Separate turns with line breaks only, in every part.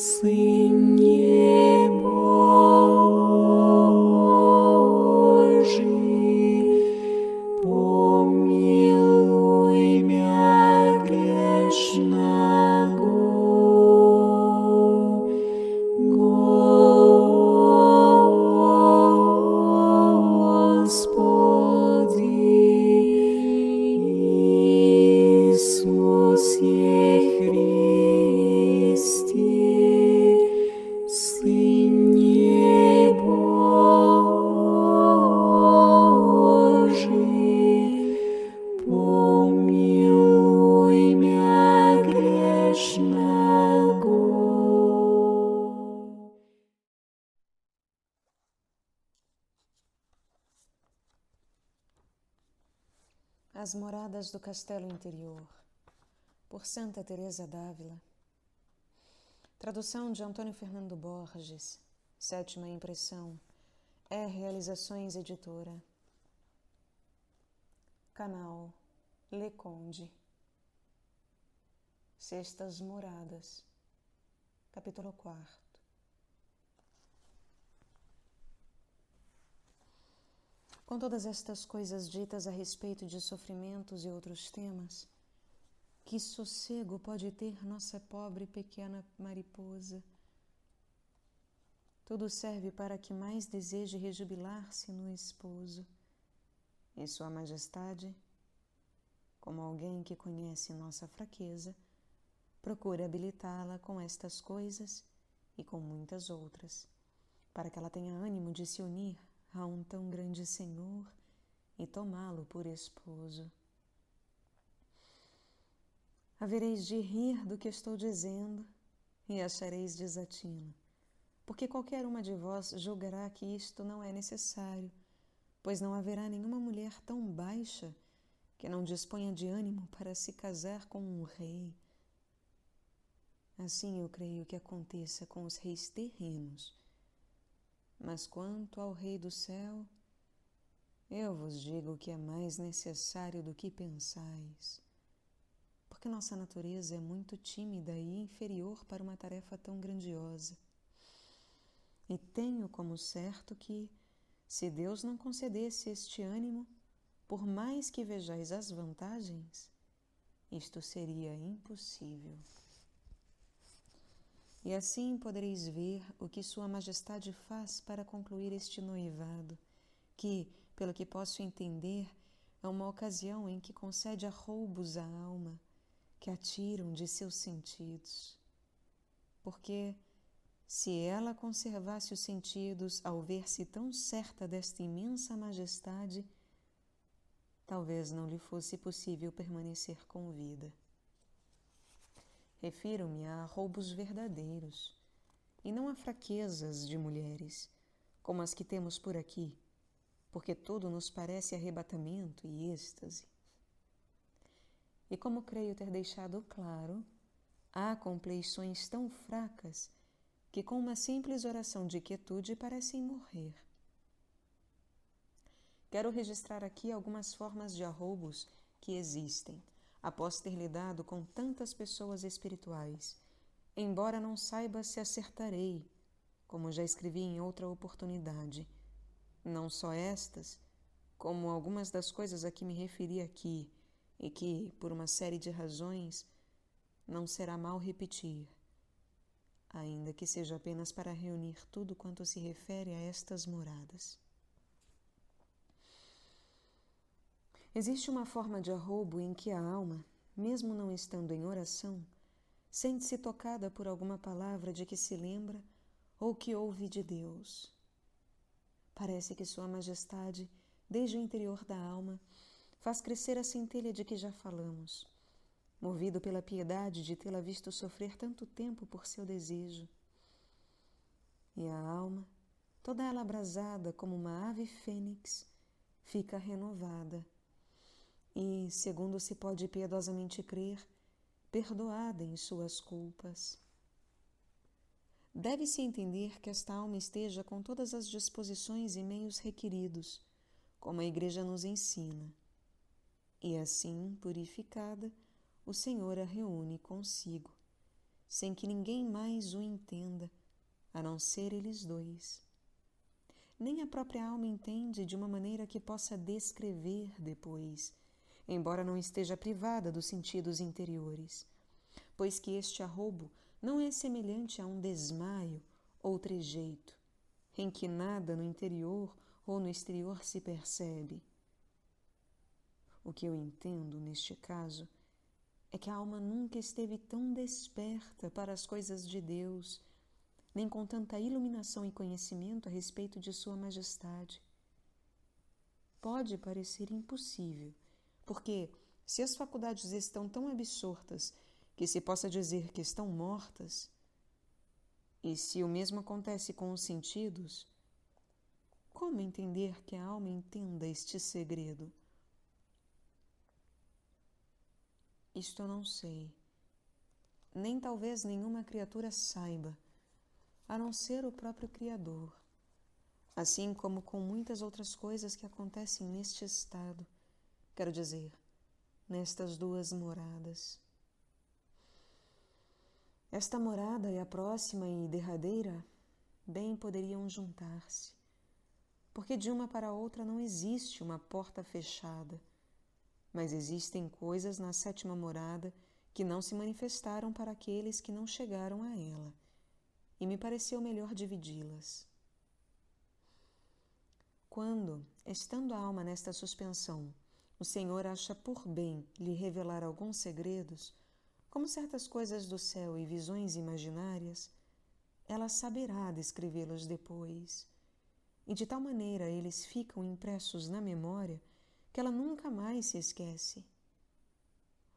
Сыне Божий, помилуй мя грешного. Господи Иисусе Христе, Сыне Божий, помилуй мя грешного.
As Moradas do Castelo Interior, por Santa Teresa d'Ávila. Tradução de Antônio Fernando Borges. 7ª impressão. Realizações Editora. Canal Le Conde. Sextas Moradas. Capítulo 4. Com todas estas coisas ditas a respeito de sofrimentos e outros temas, que sossego pode ter nossa pobre pequena mariposa? Tudo serve para que mais deseje rejubilar-se no esposo. E Sua Majestade, como alguém que conhece nossa fraqueza, procura habilitá-la com estas coisas e com muitas outras, para que ela tenha ânimo de se unir a um tão grande Senhor e tomá-lo por esposo. Havereis de rir do que estou dizendo e achareis desatino, porque qualquer uma de vós julgará que isto não é necessário, pois não haverá nenhuma mulher tão baixa que não disponha de ânimo para se casar com um rei. Assim eu creio que aconteça com os reis terrenos. Mas quanto ao Rei do Céu, eu vos digo que é mais necessário do que pensais, porque nossa natureza é muito tímida e inferior para uma tarefa tão grandiosa. E tenho como certo que, se Deus não concedesse este ânimo, por mais que vejais as vantagens, isto seria impossível. E assim podereis ver o que Sua Majestade faz para concluir este noivado, que, pelo que posso entender, é uma ocasião em que concede arroubos à alma, que a tiram de seus sentidos. Porque, se ela conservasse os sentidos ao ver-se tão certa desta imensa majestade, talvez não lhe fosse possível permanecer com vida. Refiro-me a arroubos verdadeiros, e não a fraquezas de mulheres, como as que temos por aqui, porque tudo nos parece arrebatamento e êxtase. E como creio ter deixado claro, há compleições tão fracas que com uma simples oração de quietude parecem morrer. Quero registrar aqui algumas formas de arroubos que existem, após ter lidado com tantas pessoas espirituais, embora não saiba se acertarei, como já escrevi em outra oportunidade. Não só estas, como algumas das coisas a que me referi aqui, e que, por uma série de razões, não será mal repetir, ainda que seja apenas para reunir tudo quanto se refere a estas moradas. Existe uma forma de arroubo em que a alma, mesmo não estando em oração, sente-se tocada por alguma palavra de que se lembra ou que ouve de Deus. Parece que Sua Majestade, desde o interior da alma, faz crescer a centelha de que já falamos, movido pela piedade de tê-la visto sofrer tanto tempo por seu desejo. E a alma, toda ela abrasada como uma ave fênix, fica renovada e, segundo se pode piedosamente crer, perdoada em suas culpas. Deve-se entender que esta alma esteja com todas as disposições e meios requeridos, como a Igreja nos ensina, e assim, purificada, o Senhor a reúne consigo, sem que ninguém mais o entenda, a não ser eles dois. Nem a própria alma entende de uma maneira que possa descrever depois, embora não esteja privada dos sentidos interiores, pois que este arrobo não é semelhante a um desmaio ou trejeito, em que nada no interior ou no exterior se percebe. O que eu entendo neste caso é que a alma nunca esteve tão desperta para as coisas de Deus, nem com tanta iluminação e conhecimento a respeito de Sua Majestade. Pode parecer impossível, porque se as faculdades estão tão absortas que se possa dizer que estão mortas, e se o mesmo acontece com os sentidos, como entender que a alma entenda este segredo? Isto eu não sei. Nem talvez nenhuma criatura saiba, a não ser o próprio Criador, assim como com muitas outras coisas que acontecem neste estado, quero dizer, nestas duas moradas. Esta morada e a próxima e derradeira bem poderiam juntar-se, porque de uma para outra não existe uma porta fechada, mas existem coisas na sétima morada que não se manifestaram para aqueles que não chegaram a ela, e me pareceu melhor dividi-las. Quando, estando a alma nesta suspensão, o Senhor acha por bem lhe revelar alguns segredos, como certas coisas do céu e visões imaginárias, ela saberá descrevê-los depois, e de tal maneira eles ficam impressos na memória que ela nunca mais se esquece.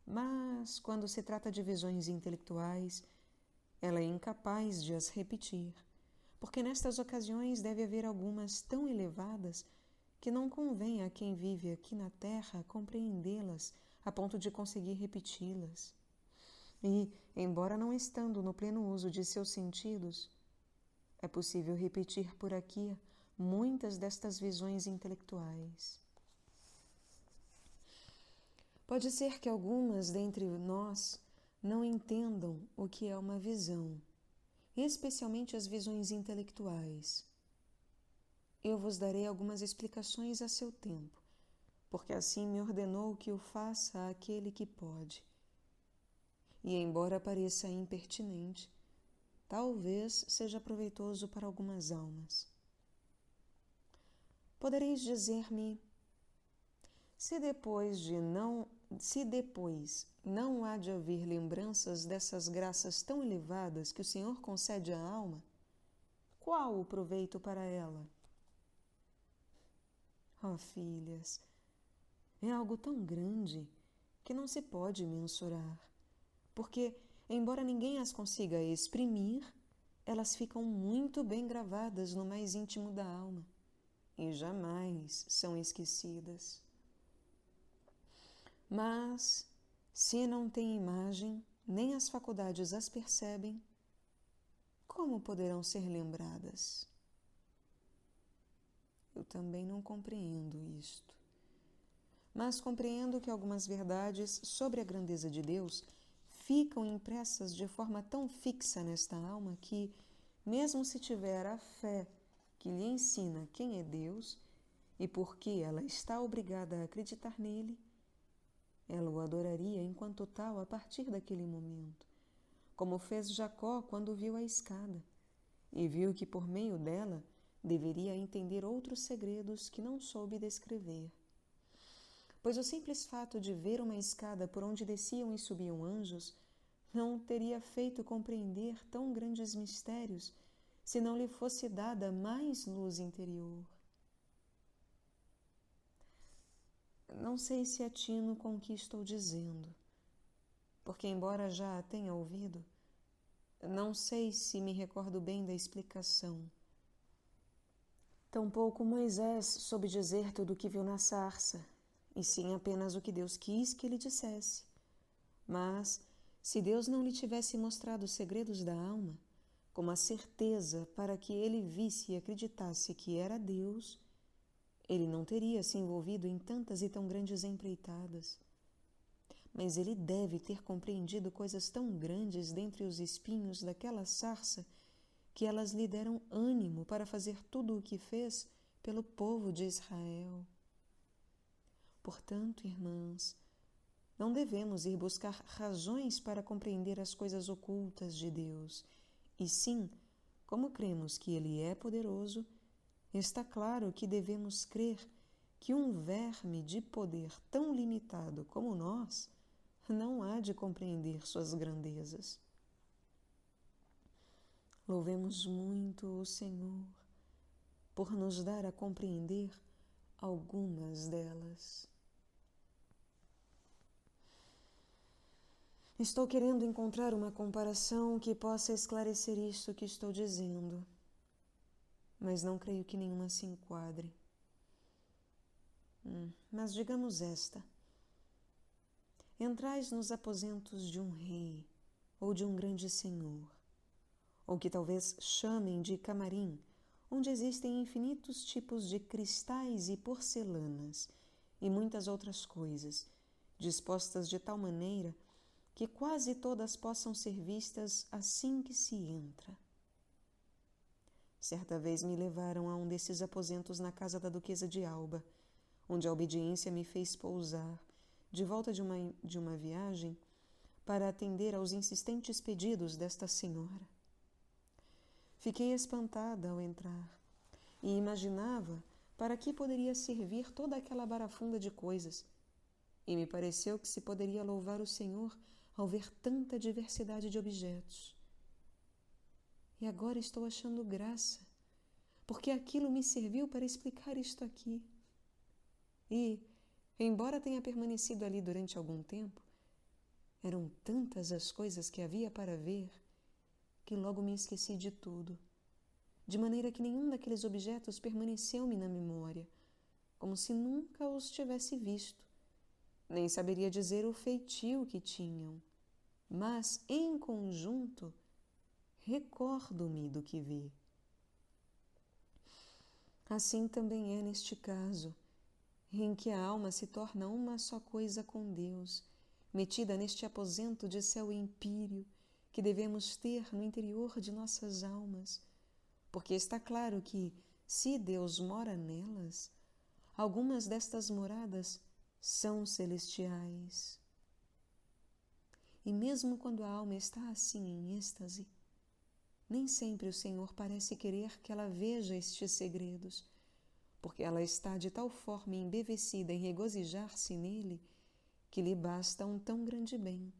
Mas, quando se trata de visões intelectuais, ela é incapaz de as repetir, porque nestas ocasiões deve haver algumas tão elevadas que não convém a quem vive aqui na terra compreendê-las a ponto de conseguir repeti-las. E, embora não estando no pleno uso de seus sentidos, é possível repetir por aqui muitas destas visões intelectuais. Pode ser que algumas dentre nós não entendam o que é uma visão, especialmente as visões intelectuais. Eu vos darei algumas explicações a seu tempo, porque assim me ordenou que o faça aquele que pode. E embora pareça impertinente, talvez seja proveitoso para algumas almas. Podereis dizer-me, se depois não há de haver lembranças dessas graças tão elevadas que o Senhor concede à alma, qual o proveito para ela? Oh, filhas, é algo tão grande que não se pode mensurar, porque, embora ninguém as consiga exprimir, elas ficam muito bem gravadas no mais íntimo da alma e jamais são esquecidas. Mas, se não tem imagem, nem as faculdades as percebem, como poderão ser lembradas? Eu também não compreendo isto. Mas compreendo que algumas verdades sobre a grandeza de Deus ficam impressas de forma tão fixa nesta alma que, mesmo se tiver a fé que lhe ensina quem é Deus e por que ela está obrigada a acreditar nele, ela o adoraria enquanto tal a partir daquele momento, como fez Jacó quando viu a escada, e viu que por meio dela deveria entender outros segredos que não soube descrever. Pois o simples fato de ver uma escada por onde desciam e subiam anjos não teria feito compreender tão grandes mistérios se não lhe fosse dada mais luz interior. Não sei se atino com o que estou dizendo, porque, embora já a tenha ouvido, não sei se me recordo bem da explicação. Tampouco Moisés soube dizer tudo o que viu na sarça, e sim apenas o que Deus quis que ele dissesse. Mas, se Deus não lhe tivesse mostrado os segredos da alma, como a certeza para que ele visse e acreditasse que era Deus, ele não teria se envolvido em tantas e tão grandes empreitadas. mas ele deve ter compreendido coisas tão grandes dentre os espinhos daquela sarça que elas lhe deram ânimo para fazer tudo o que fez pelo povo de Israel. Portanto, irmãs, não devemos ir buscar razões para compreender as coisas ocultas de Deus, e sim, como cremos que Ele é poderoso, está claro que devemos crer que um verme de poder tão limitado como nós não há de compreender suas grandezas. Louvemos muito o Senhor por nos dar a compreender algumas delas. Estou querendo encontrar uma comparação que possa esclarecer isto que estou dizendo, mas não creio que nenhuma se enquadre. Mas digamos esta: entrais nos aposentos de um rei ou de um grande senhor, ou que talvez chamem de camarim, onde existem infinitos tipos de cristais e porcelanas e muitas outras coisas, dispostas de tal maneira que quase todas possam ser vistas assim que se entra. Certa vez me levaram a um desses aposentos na casa da duquesa de Alba, onde a obediência me fez pousar, de volta de uma viagem, para atender aos insistentes pedidos desta senhora. Fiquei espantada ao entrar e imaginava para que poderia servir toda aquela barafunda de coisas, e me pareceu que se poderia louvar o Senhor ao ver tanta diversidade de objetos. E agora estou achando graça, porque aquilo me serviu para explicar isto aqui. E, embora tenha permanecido ali durante algum tempo, eram tantas as coisas que havia para ver que logo me esqueci de tudo, de maneira que nenhum daqueles objetos permaneceu-me na memória, como se nunca os tivesse visto. Nem saberia dizer o feitio que tinham, mas, em conjunto, recordo-me do que vi. Assim também é neste caso, em que a alma se torna uma só coisa com Deus, metida neste aposento de céu empíreo que devemos ter no interior de nossas almas, porque está claro que, se Deus mora nelas, algumas destas moradas são celestiais. E mesmo quando a alma está assim em êxtase, nem sempre o Senhor parece querer que ela veja estes segredos, porque ela está de tal forma embevecida em regozijar-se nele, que lhe basta um tão grande bem.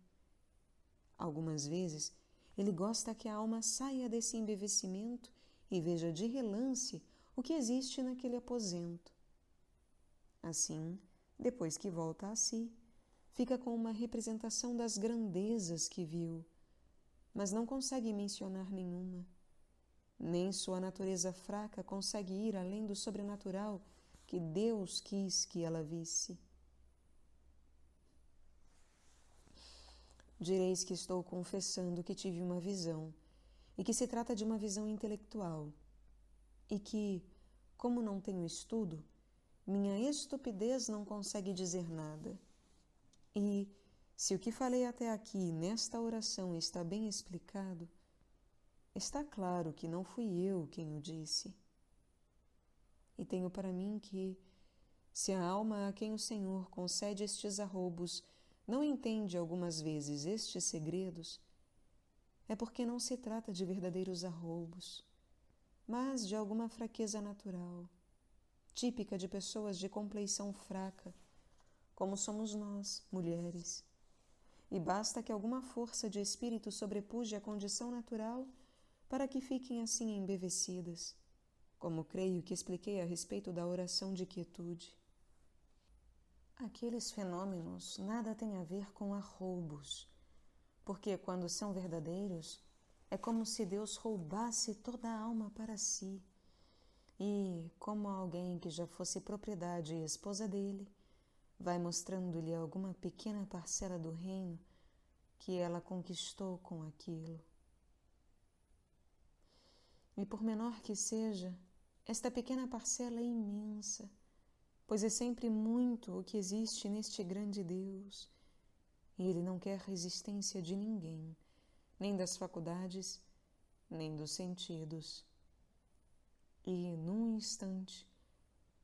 Algumas vezes, ele gosta que a alma saia desse embevecimento e veja de relance o que existe naquele aposento. Assim, depois que volta a si, fica com uma representação das grandezas que viu, mas não consegue mencionar nenhuma. Nem sua natureza fraca consegue ir além do sobrenatural que Deus quis que ela visse. Direis que estou confessando que tive uma visão, e que se trata de uma visão intelectual, e que, como não tenho estudo, minha estupidez não consegue dizer nada. E, se o que falei até aqui nesta oração está bem explicado, está claro que não fui eu quem o disse. E tenho para mim que, se a alma a quem o Senhor concede estes arroubos não entende algumas vezes estes segredos, é porque não se trata de verdadeiros arroubos, mas de alguma fraqueza natural, típica de pessoas de compleição fraca, como somos nós, mulheres. E basta que alguma força de espírito sobrepuje a condição natural para que fiquem assim embevecidas, como creio que expliquei a respeito da oração de quietude. Aqueles fenômenos nada têm a ver com arroubos, porque quando são verdadeiros, é como se Deus roubasse toda a alma para si, e, como alguém que já fosse propriedade e esposa dele, vai mostrando-lhe alguma pequena parcela do reino que ela conquistou com aquilo. E por menor que seja, esta pequena parcela é imensa, pois é sempre muito o que existe neste grande Deus, e ele não quer resistência de ninguém, nem das faculdades, nem dos sentidos. E, num instante,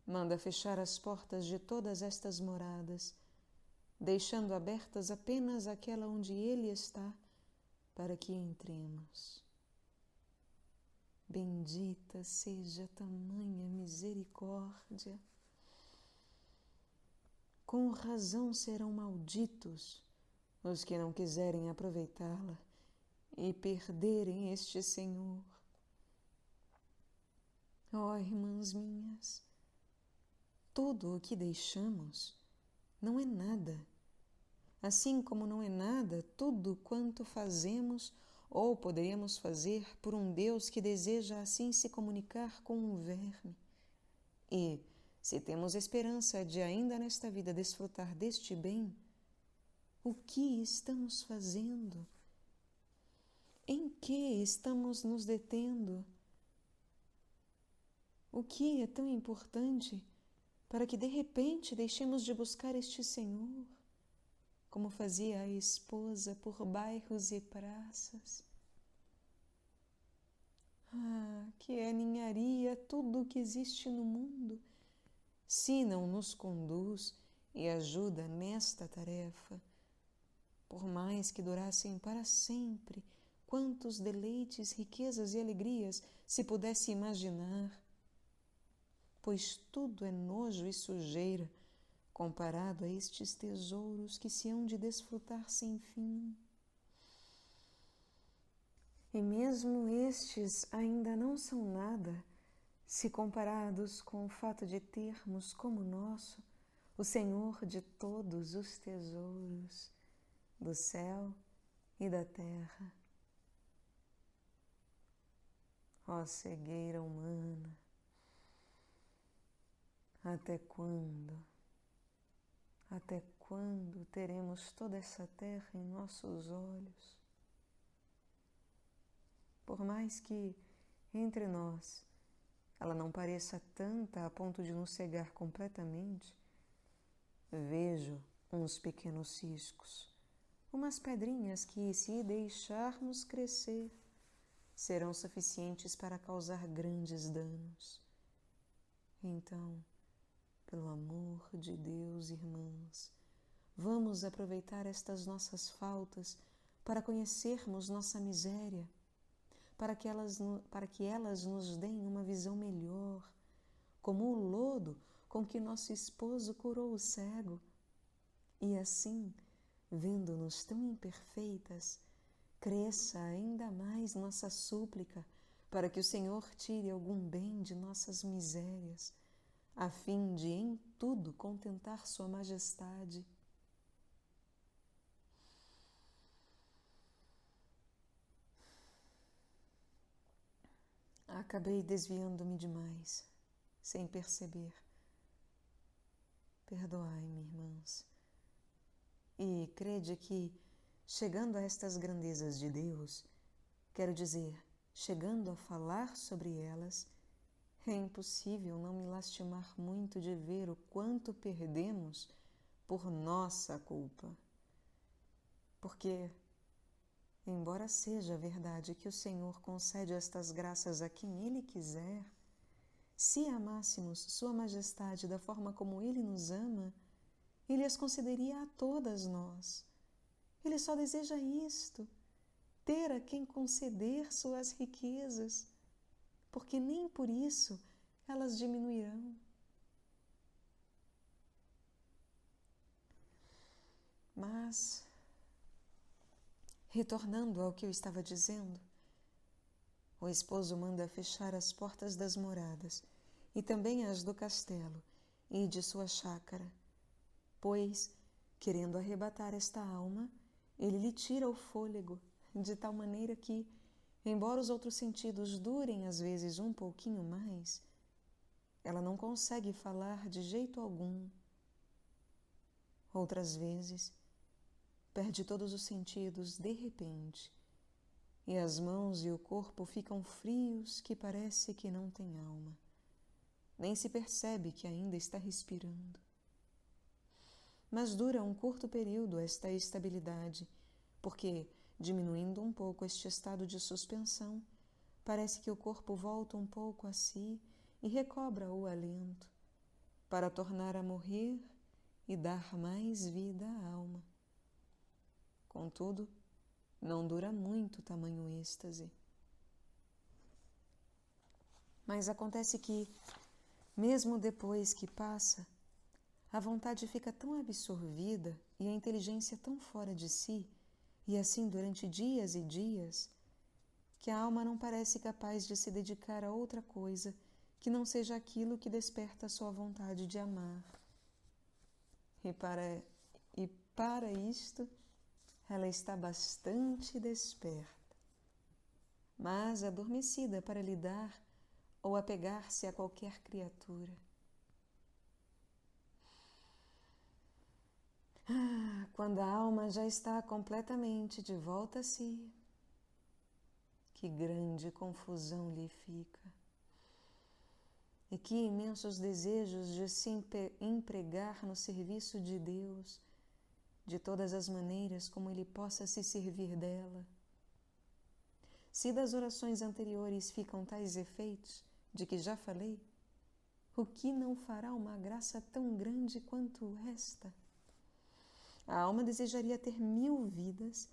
manda fechar as portas de todas estas moradas, deixando abertas apenas aquela onde ele está, para que entremos. Bendita seja tamanha misericórdia. Com razão serão malditos os que não quiserem aproveitá-la e perderem este Senhor. Ó, irmãs minhas, tudo o que deixamos não é nada, assim como não é nada tudo quanto fazemos ou poderíamos fazer por um Deus que deseja assim se comunicar com um verme. E, se temos esperança de ainda nesta vida desfrutar deste bem, o que estamos fazendo? Em que estamos nos detendo? O que é tão importante para que de repente deixemos de buscar este Senhor, como fazia a esposa por bairros e praças? Ah, que é ninharia tudo o que existe no mundo, se não nos conduz e ajuda nesta tarefa. Por mais que durassem para sempre, quantos deleites, riquezas e alegrias se pudesse imaginar, pois tudo é nojo e sujeira comparado a estes tesouros que se hão de desfrutar sem fim. E mesmo estes ainda não são nada se comparados com o fato de termos como nosso o Senhor de todos os tesouros do céu e da terra. Ó cegueira humana, até quando? Até quando teremos toda essa terra em nossos olhos? Por mais que, entre nós, ela não pareça tanta a ponto de nos cegar completamente, vejo uns pequenos ciscos, umas pedrinhas que, se deixarmos crescer, serão suficientes para causar grandes danos. Então, pelo amor de Deus, irmãs, vamos aproveitar estas nossas faltas para conhecermos nossa miséria, para que elas nos deem uma visão melhor, como o lodo com que nosso esposo curou o cego. E assim, vendo-nos tão imperfeitas, cresça ainda mais nossa súplica para que o Senhor tire algum bem de nossas misérias, a fim de em tudo contentar Sua Majestade. Acabei desviando-me demais, sem perceber. Perdoai-me, irmãs. E crede que, chegando a estas grandezas de Deus, quero dizer, chegando a falar sobre elas, é impossível não me lastimar muito de ver o quanto perdemos por nossa culpa. Porque, embora seja verdade que o Senhor concede estas graças a quem Ele quiser, se amássemos Sua Majestade da forma como Ele nos ama, Ele as concederia a todas nós. Ele só deseja isto, ter a quem conceder suas riquezas, porque nem por isso elas diminuirão. Mas, retornando ao que eu estava dizendo, o esposo manda fechar as portas das moradas e também as do castelo e de sua chácara, pois, querendo arrebatar esta alma, ele lhe tira o fôlego, de tal maneira que, embora os outros sentidos durem às vezes um pouquinho mais, ela não consegue falar de jeito algum. Outras vezes, perde todos os sentidos de repente, e as mãos e o corpo ficam frios que parece que não tem alma. Nem se percebe que ainda está respirando. mas dura um curto período esta estabilidade, porque, diminuindo um pouco este estado de suspensão, parece que o corpo volta um pouco a si e recobra o alento, para tornar a morrer e dar mais vida à alma. Contudo, não dura muito tamanho êxtase. Mas acontece que, mesmo depois que passa, a vontade fica tão absorvida e a inteligência tão fora de si, e assim durante dias e dias, que a alma não parece capaz de se dedicar a outra coisa que não seja aquilo que desperta a sua vontade de amar. E para isto, ela está bastante desperta, mas adormecida para lidar ou apegar-se a qualquer criatura. Quando a alma já está completamente de volta a si, que grande confusão lhe fica. E que imensos desejos de se empregar no serviço de Deus, de todas as maneiras como Ele possa se servir dela. Se das orações anteriores ficam tais efeitos, de que já falei, o que não fará uma graça tão grande quanto esta? A alma desejaria ter 1000 vidas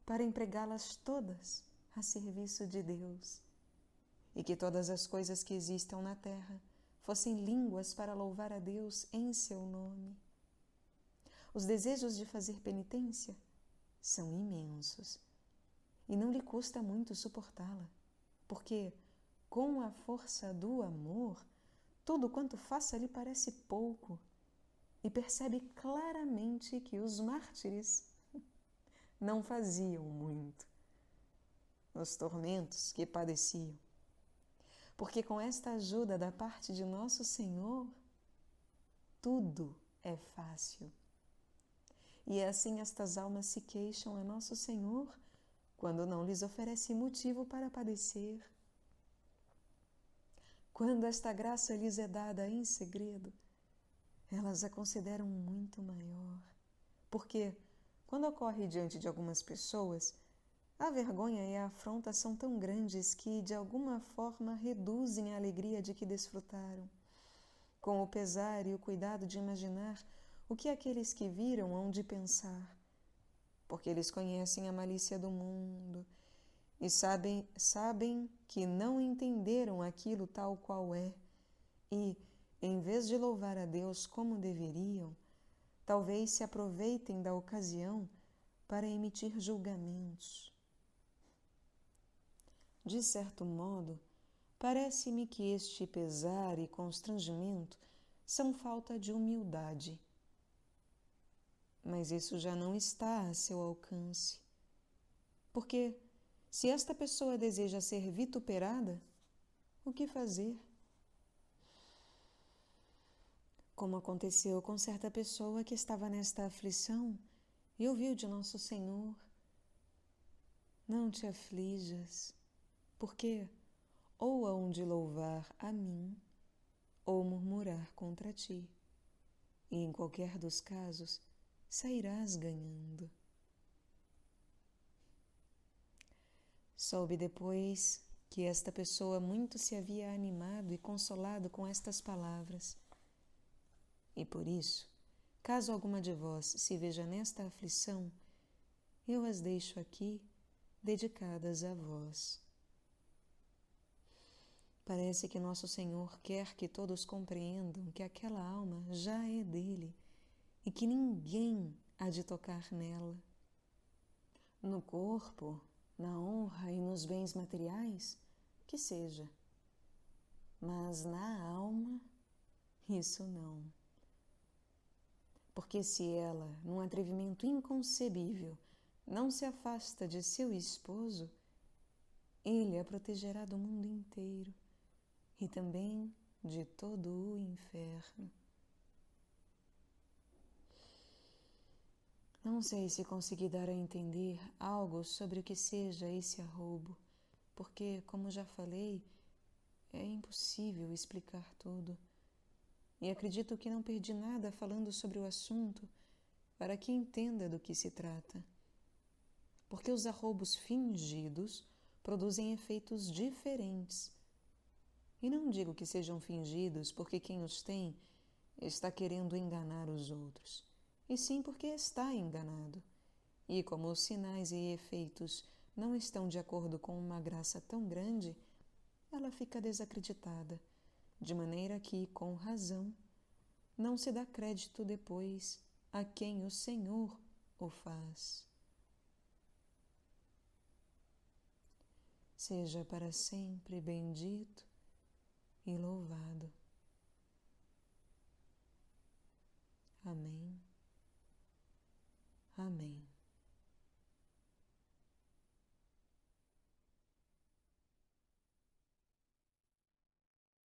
para empregá-las todas a serviço de Deus, e que todas as coisas que existam na terra fossem línguas para louvar a Deus em seu nome. Os desejos de fazer penitência são imensos, e não lhe custa muito suportá-la, porque, com a força do amor, tudo quanto faça lhe parece pouco, e percebe claramente que os mártires não faziam muito nos tormentos que padeciam, porque com esta ajuda da parte de nosso Senhor, tudo é fácil. E assim estas almas se queixam a nosso Senhor quando não lhes oferece motivo para padecer. Quando esta graça lhes é dada em segredo, elas a consideram muito maior, porque, quando ocorre diante de algumas pessoas, a vergonha e a afronta são tão grandes que, de alguma forma, reduzem a alegria de que desfrutaram, com o pesar e o cuidado de imaginar o que aqueles que viram hão de pensar, porque eles conhecem a malícia do mundo e sabem que não entenderam aquilo tal qual é, e, em vez de louvar a Deus como deveriam, talvez se aproveitem da ocasião para emitir julgamentos. De certo modo, parece-me que este pesar e constrangimento são falta de humildade. Mas isso já não está a seu alcance. Porque, se esta pessoa deseja ser vituperada, o que fazer? Como aconteceu com certa pessoa que estava nesta aflição e ouviu de Nosso Senhor: não te aflijas, porque ou hão de louvar a mim, ou murmurar contra ti, e em qualquer dos casos sairás ganhando. Soube depois que esta pessoa muito se havia animado e consolado com estas palavras. E por isso, caso alguma de vós se veja nesta aflição, eu as deixo aqui, dedicadas a vós. Parece que Nosso Senhor quer que todos compreendam que aquela alma já é dele e que ninguém há de tocar nela. No corpo, na honra e nos bens materiais, que seja. Mas na alma, isso não. Porque se ela, num atrevimento inconcebível, não se afasta de seu esposo, ele a protegerá do mundo inteiro e também de todo o inferno. Não sei se consegui dar a entender algo sobre o que seja esse arroubo, porque, como já falei, é impossível explicar tudo. E acredito que não perdi nada falando sobre o assunto, para que entenda do que se trata. Porque os arroubos fingidos produzem efeitos diferentes. E não digo que sejam fingidos porque quem os tem está querendo enganar os outros, e sim porque está enganado. E como os sinais e efeitos não estão de acordo com uma graça tão grande, ela fica desacreditada, de maneira que, com razão, não se dá crédito depois a quem o Senhor o faz. Seja para sempre bendito e louvado.